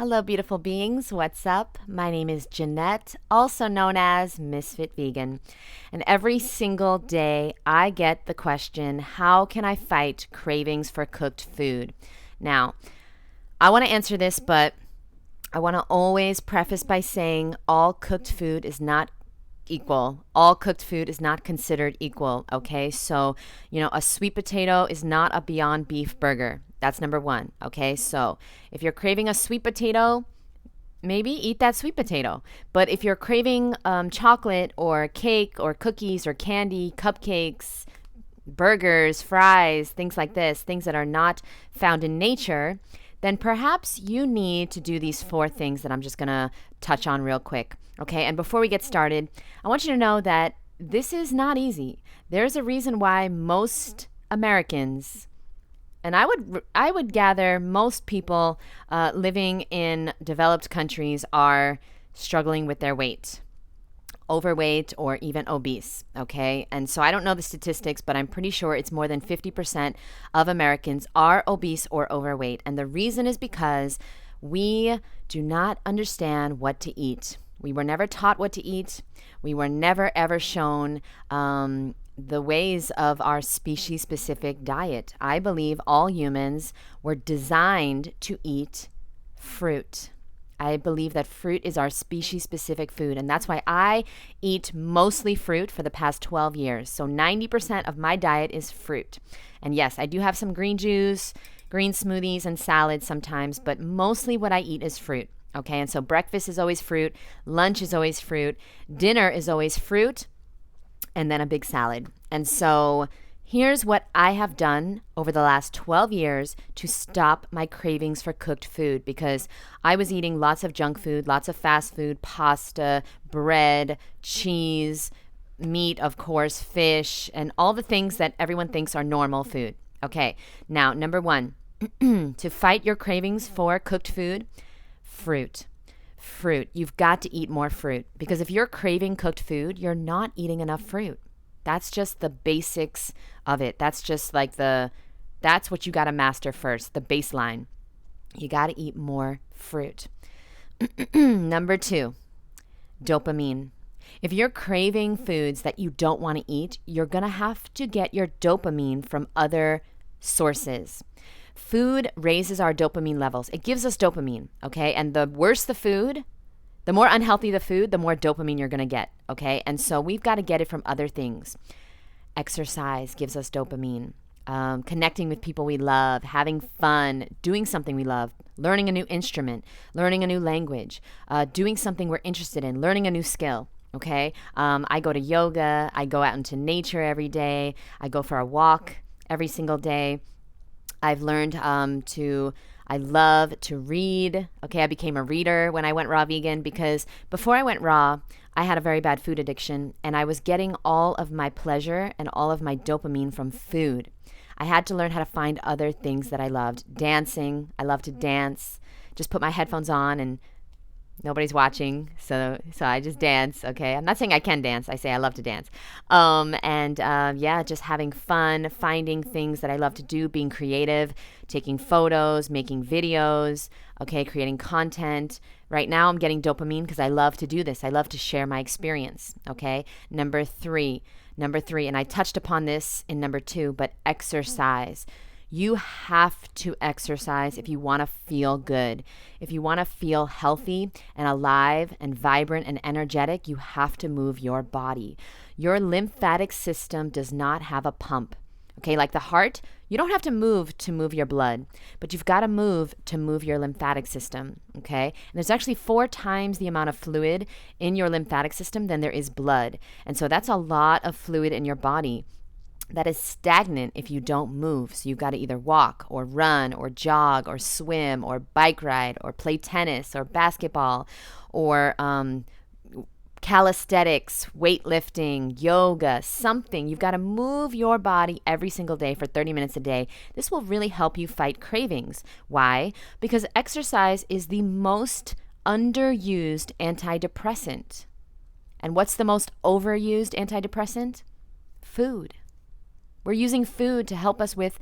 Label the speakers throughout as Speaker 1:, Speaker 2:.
Speaker 1: Hello, beautiful beings. What's up? My name is Jeanette, also known as Ms.FitVegan. And every single day, I get the question, how can I fight cravings for cooked food? Now, I want to answer this, but I want to always preface by saying all cooked food is not equal. All cooked food is not considered equal, okay? So, a sweet potato is not a Beyond Beef burger. That's number one, okay? So, if you're craving a sweet potato, maybe eat that sweet potato. But if you're craving chocolate or cake or cookies or candy, cupcakes, burgers, fries, things like this, things that are not found in nature, then perhaps you need to do these four things that I'm just going to touch on real quick. Okay, and before we get started, I want you to know that this is not easy. There's a reason why most Americans, and I would gather most people living in developed countries, are struggling with their weight, overweight or even obese, okay? And so I don't know the statistics, but I'm pretty sure it's more than 50% of Americans are obese or overweight. And the reason is because we do not understand what to eat. We were never taught what to eat. We were never ever shown the ways of our species-specific diet. I believe all humans were designed to eat fruit. I believe that fruit is our species-specific food, and that's why I eat mostly fruit for the past 12 years. So 90% of my diet is fruit. And yes, I do have some green juice, green smoothies, and salads sometimes, but mostly what I eat is fruit. Okay, and so breakfast is always fruit, lunch is always fruit, dinner is always fruit, and then a big salad. And so here's what I have done over the last 12 years to stop my cravings for cooked food, because I was eating lots of junk food, lots of fast food, pasta, bread, cheese, meat, of course, fish, and all the things that everyone thinks are normal food. Okay, now, number one, to fight your cravings for cooked food, fruit. You've got to eat more fruit, because if you're craving cooked food, you're not eating enough fruit. That's just the basics of it. That's just like that's what you got to master first, the baseline. You got to eat more fruit. Number two, dopamine. If you're craving foods that you don't want to eat, you're going to have to get your dopamine from other sources. Food raises our dopamine levels. It gives us dopamine, okay? And the worse the food, the more unhealthy the food, the more dopamine you're going to get, okay? And so we've got to get it from other things. Exercise gives us dopamine. Connecting with people we love, having fun, doing something we love, learning a new instrument, learning a new language, doing something we're interested in, learning a new skill, okay? I go to yoga. I go out into nature every day. I go for a walk every single day. I've learned I love to read. Okay, I became a reader when I went raw vegan, because before I went raw, I had a very bad food addiction, and I was getting all of my pleasure and all of my dopamine from food. I had to learn how to find other things that I loved. Dancing. I love to dance. Just put my headphones on and nobody's watching, so I just dance, okay? I'm not saying I can dance. I say I love to dance. Just having fun, finding things that I love to do, being creative, taking photos, making videos, okay, creating content. Right now I'm getting dopamine because I love to do this. I love to share my experience, okay? Number three, and I touched upon this in number two, but exercise. You have to exercise if you want to feel good. If you want to feel healthy and alive and vibrant and energetic, you have to move your body. Your lymphatic system does not have a pump. Okay, like the heart, you don't have to move your blood, but you've got to move your lymphatic system, okay? And there's actually 4 times the amount of fluid in your lymphatic system than there is blood. And so that's a lot of fluid in your body that is stagnant if you don't move. So you've got to either walk or run or jog or swim or bike ride or play tennis or basketball or calisthenics, weightlifting, yoga, something. You've got to move your body every single day for 30 minutes a day. This will really help you fight cravings. Why? Because exercise is the most underused antidepressant. And what's the most overused antidepressant? Food. We're using food to help us with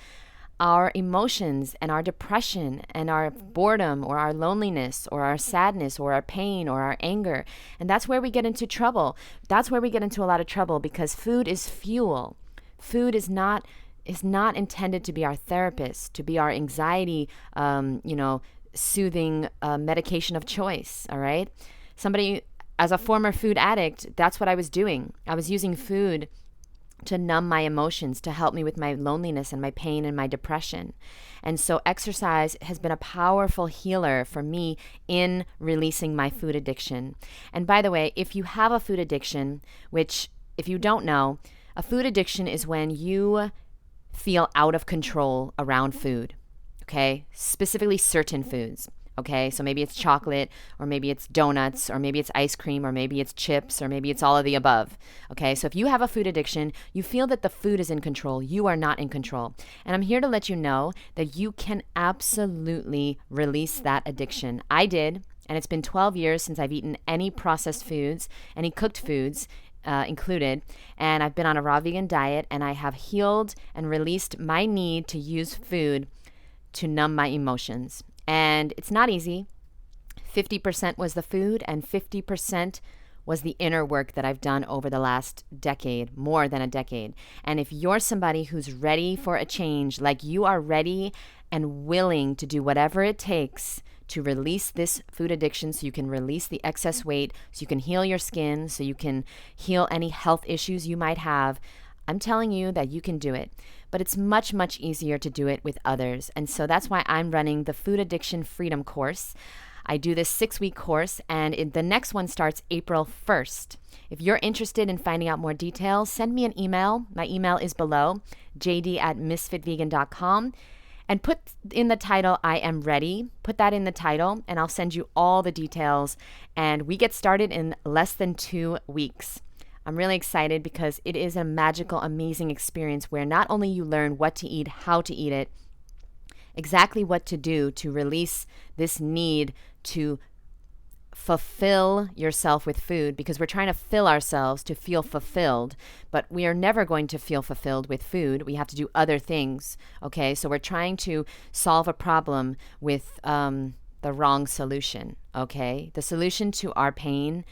Speaker 1: our emotions and our depression and our boredom or our loneliness or our sadness or our pain or our anger. And that's where we get into trouble. That's where we get into a lot of trouble, because food is fuel. Food is not intended to be our therapist, to be our anxiety, soothing medication of choice. All right. As a former food addict, that's what I was doing. I was using food to numb my emotions, to help me with my loneliness and my pain and my depression. And so exercise has been a powerful healer for me in releasing my food addiction. And by the way, if you have a food addiction, which if you don't know, a food addiction is when you feel out of control around food, okay? Specifically certain foods. Okay, so maybe it's chocolate, or maybe it's donuts, or maybe it's ice cream, or maybe it's chips, or maybe it's all of the above. Okay, so if you have a food addiction, you feel that the food is in control. You are not in control. And I'm here to let you know that you can absolutely release that addiction. I did, and it's been 12 years since I've eaten any processed foods, any cooked foods included, and I've been on a raw vegan diet, and I have healed and released my need to use food to numb my emotions. And it's not easy. 50% was the food, and 50% was the inner work that I've done over the last decade, more than a decade. And if you're somebody who's ready for a change, like you are ready and willing to do whatever it takes to release this food addiction, so you can release the excess weight, so you can heal your skin, so you can heal any health issues you might have, I'm telling you that you can do it. But it's much, much easier to do it with others. And so that's why I'm running the Food Addiction Freedom course. I do this 6-week course, and the next one starts April 1st. If you're interested in finding out more details, send me an email. My email is below, jd@Ms.FitVegan.com. And put in the title, I am ready. Put that in the title, and I'll send you all the details. And we get started in less than 2 weeks. I'm really excited because it is a magical, amazing experience where not only you learn what to eat, how to eat it, exactly what to do to release this need to fulfill yourself with food, because we're trying to fill ourselves to feel fulfilled, but we are never going to feel fulfilled with food. We have to do other things, okay? So we're trying to solve a problem with the wrong solution, okay? The solution to our pain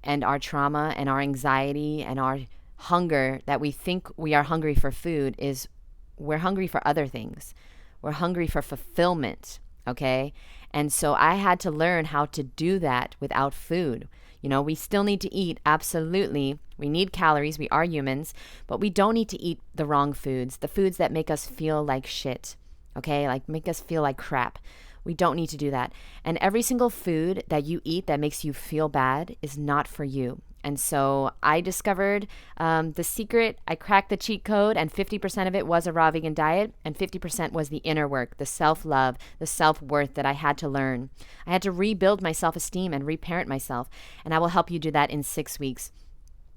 Speaker 1: and our trauma and our anxiety and our hunger that we think we are hungry for food is we're hungry for other things. We're hungry for fulfillment, okay? And so I had to learn how to do that without food. You know, we still need to eat, absolutely. We need calories, we are humans, but we don't need to eat the wrong foods, the foods that make us feel like shit, okay? Like make us feel like crap. We don't need to do that. And every single food that you eat that makes you feel bad is not for you. And so I discovered the secret. I cracked the cheat code, and 50% of it was a raw vegan diet, and 50% was the inner work, the self-love, the self-worth that I had to learn. I had to rebuild my self-esteem and reparent myself, and I will help you do that in 6 weeks.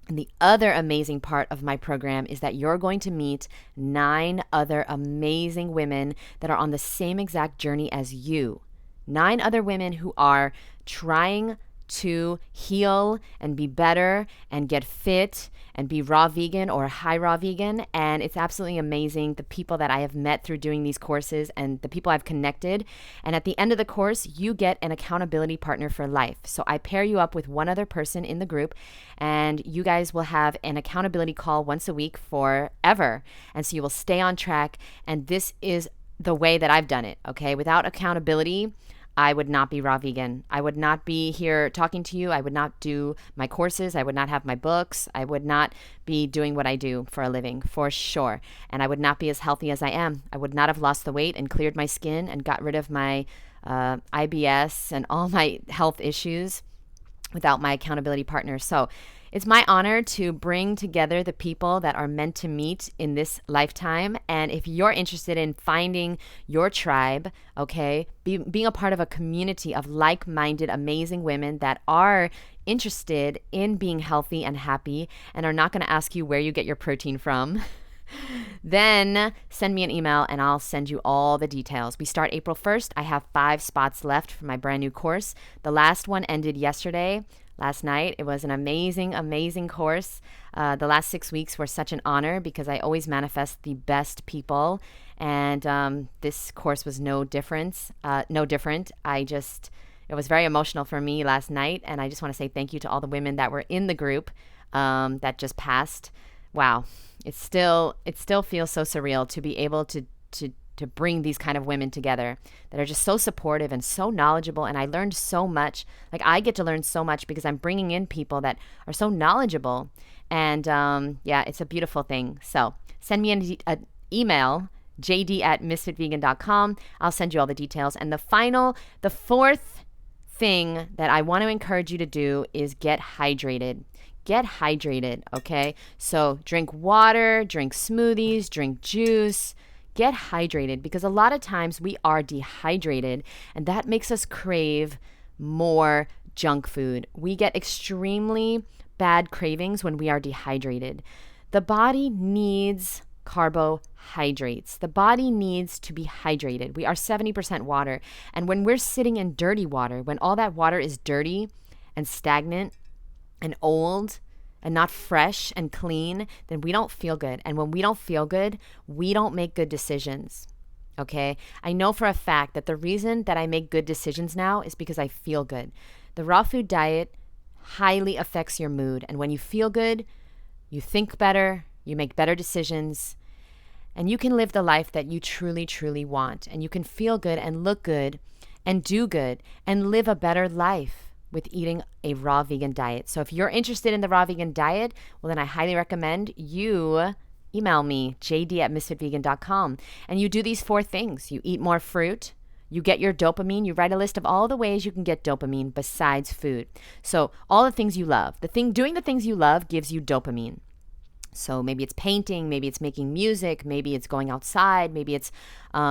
Speaker 1: And the other amazing part of my program is that you're going to meet 9 other amazing women that are on the same exact journey as you. 9 other women who are trying to heal and be better and get fit and be raw vegan or high raw vegan. And it's absolutely amazing, the people that I have met through doing these courses and the people I've connected. And at the end of the course, you get an accountability partner for life. So I pair you up with one other person in the group, and you guys will have an accountability call once a week forever. And so you will stay on track. And this is the way that I've done it, okay? Without accountability, I would not be raw vegan. I would not be here talking to you. I would not do my courses. I would not have my books. I would not be doing what I do for a living, for sure. And I would not be as healthy as I am. I would not have lost the weight and cleared my skin and got rid of my IBS and all my health issues without my accountability partner. So it's my honor to bring together the people that are meant to meet in this lifetime. And if you're interested in finding your tribe, okay, being a part of a community of like-minded, amazing women that are interested in being healthy and happy and are not going to ask you where you get your protein from, then send me an email and I'll send you all the details. We start April 1st. I have 5 spots left for my brand new course. The last one ended yesterday. last night. It was an amazing, amazing course. The last 6 weeks were such an honor because I always manifest the best people. And this course was no different. It was very emotional for me last night. And I just want to say thank you to all the women that were in the group that just passed. Wow. It still feels so surreal to be able to bring these kind of women together that are just so supportive and so knowledgeable. And I learned so much. Like, I get to learn so much because I'm bringing in people that are so knowledgeable. And yeah, it's a beautiful thing. So send me an email, jd@misfitvegan.com. I'll send you all the details. And the fourth thing that I want to encourage you to do is get hydrated. Get hydrated, okay? So drink water, drink smoothies, drink juice. Get hydrated, because a lot of times we are dehydrated, and that makes us crave more junk food. We get extremely bad cravings when we are dehydrated. The body needs carbohydrates. The body needs to be hydrated. We are 70% water. And when we're sitting in dirty water, when all that water is dirty and stagnant and old and not fresh and clean, then we don't feel good. And when we don't feel good, we don't make good decisions. Okay? I know for a fact that the reason that I make good decisions now is because I feel good. The raw food diet highly affects your mood. And when you feel good, you think better, you make better decisions, and you can live the life that you truly, truly want. And you can feel good and look good and do good and live a better life with eating a raw vegan diet. So if you're interested in the raw vegan diet, well, then I highly recommend you email me, jd@misfitvegan.com. And you do these 4 things. You eat more fruit. You get your dopamine. You write a list of all the ways you can get dopamine besides food. So all the things you love. Doing the things you love gives you dopamine. So maybe it's painting, maybe it's making music, maybe it's going outside, maybe it's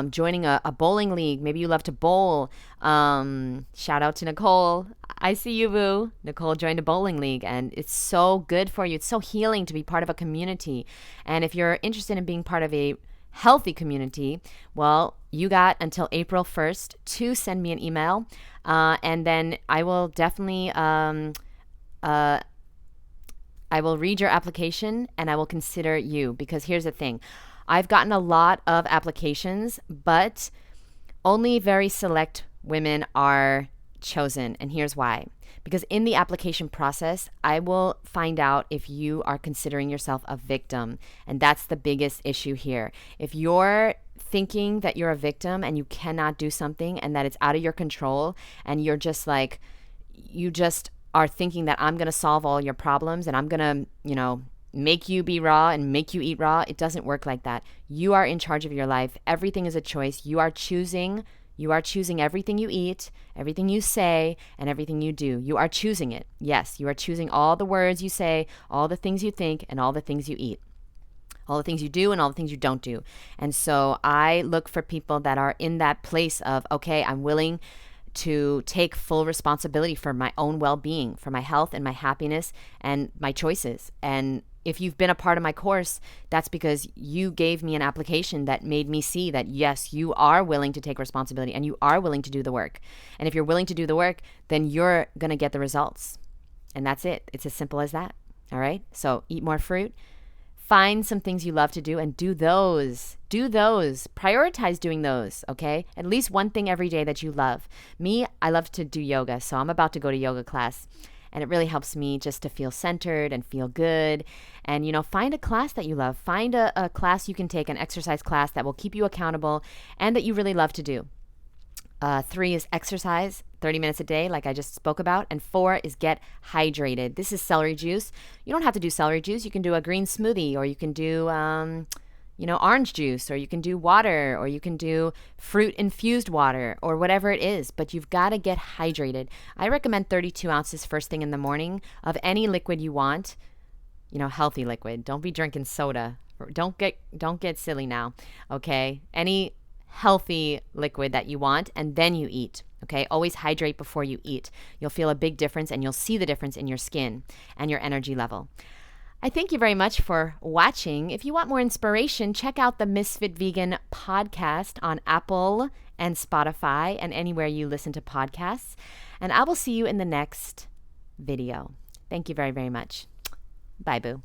Speaker 1: joining a bowling league. Maybe you love to bowl. Shout out to Nicole. I see you, boo. Nicole joined a bowling league, and it's so good for you. It's so healing to be part of a community. And if you're interested in being part of a healthy community, well, you got until April 1st to send me an email. And then I will definitely I will read your application and I will consider you, because here's the thing. I've gotten a lot of applications, but only very select women are chosen. And here's why. Because in the application process, I will find out if you are considering yourself a victim. And that's the biggest issue here. If you're thinking that you're a victim and you cannot do something and that it's out of your control, and you're just like, you just are thinking that I'm going to solve all your problems and I'm going to, make you be raw and make you eat raw. It doesn't work like that. You are in charge of your life. Everything is a choice. You are choosing everything you eat, everything you say, and everything you do. You are choosing it. Yes, you are choosing all the words you say, all the things you think, and all the things you eat. All the things you do and all the things you don't do. And so I look for people that are in that place of, okay, I'm willing to take full responsibility for my own well-being, for my health and my happiness and my choices. And if you've been a part of my course, that's because you gave me an application that made me see that, yes, you are willing to take responsibility and you are willing to do the work. And if you're willing to do the work, then you're going to get the results. And that's it. It's as simple as that. All right? So eat more fruit. Find some things you love to do and do those. Do those. Prioritize doing those, okay? At least one thing every day that you love. Me, I love to do yoga, so I'm about to go to yoga class. And it really helps me just to feel centered and feel good. And, find a class that you love. Find a class you can take, an exercise class that will keep you accountable and that you really love to do. 3 is exercise, 30 minutes a day, like I just spoke about. And 4 is get hydrated. This is celery juice. You don't have to do celery juice. You can do a green smoothie, or you can do, orange juice, or you can do water, or you can do fruit-infused water, or whatever it is. But you've got to get hydrated. I recommend 32 ounces first thing in the morning of any liquid you want. Healthy liquid. Don't be drinking soda. Don't get silly now, okay? Any healthy liquid that you want, and then you eat. Okay, always hydrate before you eat. You'll feel a big difference, and you'll see the difference in your skin and your energy level. I thank you very much for watching. If you want more inspiration, check out the Misfit Vegan podcast on Apple and Spotify and anywhere you listen to podcasts. And I will see you in the next video. Thank you very, very much. Bye, boo.